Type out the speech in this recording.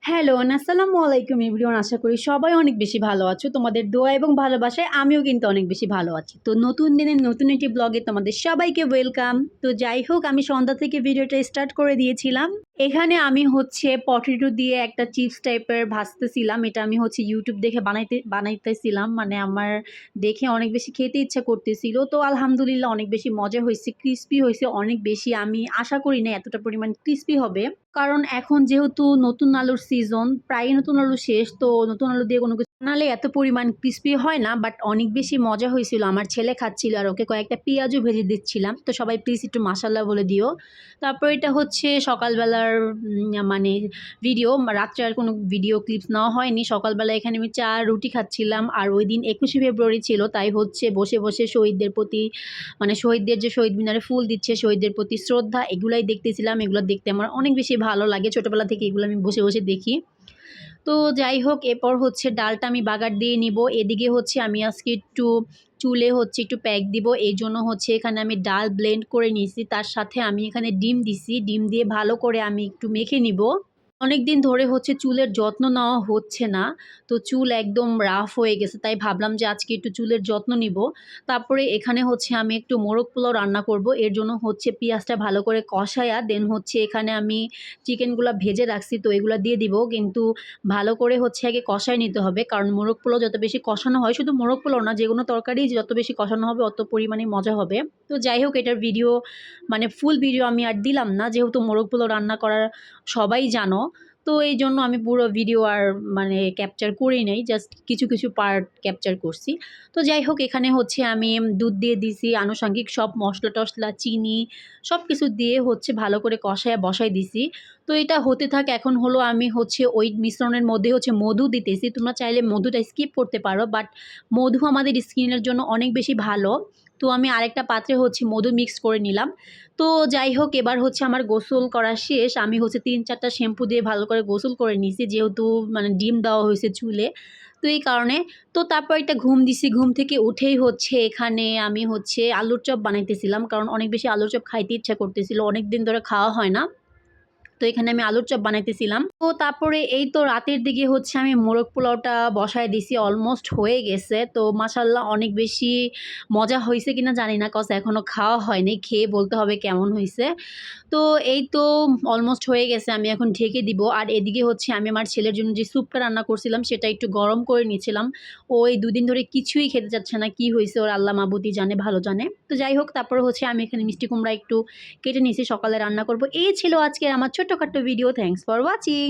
Hello, আসসালামু আলাইকুম everyone. আশা করি সবাই অনেক বেশি ভালো আছো। তোমাদের দোয়া এবং ভালোবাসায় আমিও কিন্তু অনেক বেশি ভালো আছি। তো নতুন দিনের নতুন একটি ব্লগে তোমাদের সবাইকে ওয়েলকাম। তো যাই হোক, আমি সন্ধ্যা থেকে ভিডিওটা স্টার্ট করে দিয়েছিলাম। এখানে আমি হচ্ছে পটেটো দিয়ে একটা চিপস টাইপের ভাজতেছিলাম। এটা আমি হচ্ছে ইউটিউব দেখে বানাইতেছিলাম। মানে আমার দেখে অনেক বেশি খেতে ইচ্ছা করতেছিল। তো আলহামদুলিল্লাহ অনেক বেশি মজা হয়েছে, ক্রিস্পি হয়েছে অনেক বেশি। আমি আশা করি না এতটা পরিমাণ ক্রিস্পি হবে। কারণ এখন যেহেতু নতুন আলুর সিজন, প্রায়ই নতুন আলু শেষ, তো নতুন আলু দিয়ে কোনো কিছু বানালে এত পরিমাণ ক্রিস্পি হয় না। বাট অনেক বেশি মজা হয়েছিল। আমার ছেলে খাচ্ছিল আর ওকে কয়েকটা পেঁয়াজও ভেজে দিচ্ছিলাম। তো সবাই প্লিজ একটু মাশাল্লাহ বলে দিও। তারপর এটা হচ্ছে সকালবেলার মানে ভিডিও। রাত্রে আর কোনো ভিডিও ক্লিপস নেওয়া হয়নি। সকালবেলা এখানে আমি চা রুটি খাচ্ছিলাম। আর ওই দিন 21শে ফেব্রুয়ারি ছিল, তাই হচ্ছে বসে বসে শহীদদের প্রতি, মানে শহীদদের যে শহীদ মিনারে ফুল দিচ্ছে, শহীদদের প্রতি শ্রদ্ধা, এগুলাই দেখতেছিলাম। এগুলো দেখতে আমার অনেক বেশি ভালো লাগে। ছোটোবেলা থেকে এগুলো আমি বসে বসে দেখি। তো যাই হোক, এরপর হচ্ছে ডালটা আমি বাগার দিয়ে নিব। এদিকে হচ্ছে আমি আজকে একটু চুলে হচ্ছে একটু প্যাক দিব, এই জন্য হচ্ছে এখানে আমি ডাল ব্লেন্ড করে নিয়েছি। তার সাথে আমি এখানে ডিম দিছি। ডিম দিয়ে ভালো করে আমি একটু মেখে নিব। অনেকদিন ধরে হচ্ছে চুলের যত্ন নেওয়া হচ্ছে না। তো চুল একদম রাফ হয়ে গেছে। তাই ভাবলাম যে আজকে একটু চুলের যত্ন নিব। তারপরে এখানে হচ্ছে আমি একটু মোরগ পোলাও রান্না করব। এর জন্য হচ্ছে পেঁয়াজটা ভালো করে কষায়া দেন হচ্ছে এখানে আমি চিকেনগুলা ভেজে রাখছি, তো এগুলা দিয়ে দিব। কিন্তু ভালো করে হচ্ছে আগে কষায় নিতে হবে। কারণ মোরগ পোলাও যত বেশি কষানো হয়, শুধু মোরগ পোলাও না, যেকোনো তরকারি যত বেশি কষানো হবে অত পরিমাণে মজা হবে। তো যাই হোক, এটার ভিডিও মানে ফুল ভিডিও আমি আর দিলাম না, যেহেতু মোরগ পোলাও রান্না করার সবাই জানো। তো এই জন্য আমি পুরো ভিডিও আর মানে ক্যাপচার করি নাই, জাস্ট কিছু কিছু পার্ট ক্যাপচার করছি। তো যাই হোক, এখানে হচ্ছে আমি দুধ দিয়ে দিছি, আনুষঙ্গিক সব মশলা টশলা, চিনি সব কিছু দিয়ে হচ্ছে ভালো করে কষায় বসাই দিছি। তো এটা হতে থাক। এখন হলো আমি হচ্ছে ওই মিশ্রণের মধ্যে হচ্ছে মধু দিতেছি। তোমরা চাইলে মধুটা স্কিপ করতে পারো, বাট মধু আমাদের স্কিনের জন্য অনেক বেশি ভালো। তো আমি আরেকটা পাত্রে হচ্ছে মধু মিক্স করে নিলাম। তো যাই হোক, এবার হচ্ছে আমার গোসল করা শেষ। আমি হচ্ছে ৩-৪টা শ্যাম্পু দিয়ে ভালো করে গোসল করে নিয়েছি, যেহেতু মানে ডিম দেওয়া হয়েছে চুলে, তো এই কারণে। তো তারপর একটা ঘুম দিছি। ঘুম থেকে উঠেই হচ্ছে এখানে আমি হচ্ছে আলুর চপ বানাইতেছিলাম, কারণ অনেক বেশি আলুর চপ খাইতে ইচ্ছা করতেছিল, অনেক দিন ধরে খাওয়া হয় না। তো এখানে আমি আলুর চপ বানাইতেছিলাম। তো তারপরে এই তো রাতের দিকে হচ্ছে আমি মোরগ পোলাওটা বসায় দিছি, অলমোস্ট হয়ে গেছে। তো মাশাল্লাহ অনেক বেশি মজা হয়েছে কিনা জানি না, কজ এখনও খাওয়া হয়নি, খেয়ে বলতে হবে কেমন হয়েছে। তো এই তো অলমোস্ট হয়ে গেছে, আমি এখন ঢেকে দিব। আর এদিকে হচ্ছে আমি আমার ছেলের জন্য যে স্যুপটা রান্না করছিলাম সেটা একটু গরম করে নিয়েছিলাম। ও এই দুদিন ধরে কিছুই খেতে চাচ্ছে না, কি হয়েছে ওর আল্লাহ মাবুদি জানে, ভালো জানে। তো যাই হোক, তারপরে হচ্ছে আমি এখানে মিষ্টি কুমড়া একটু কেটে নিয়েছি, সকালে রান্না করব। এই ছিল আজকে আমার ছোট্টখাট্টো ভিডিও। Thanks for watching.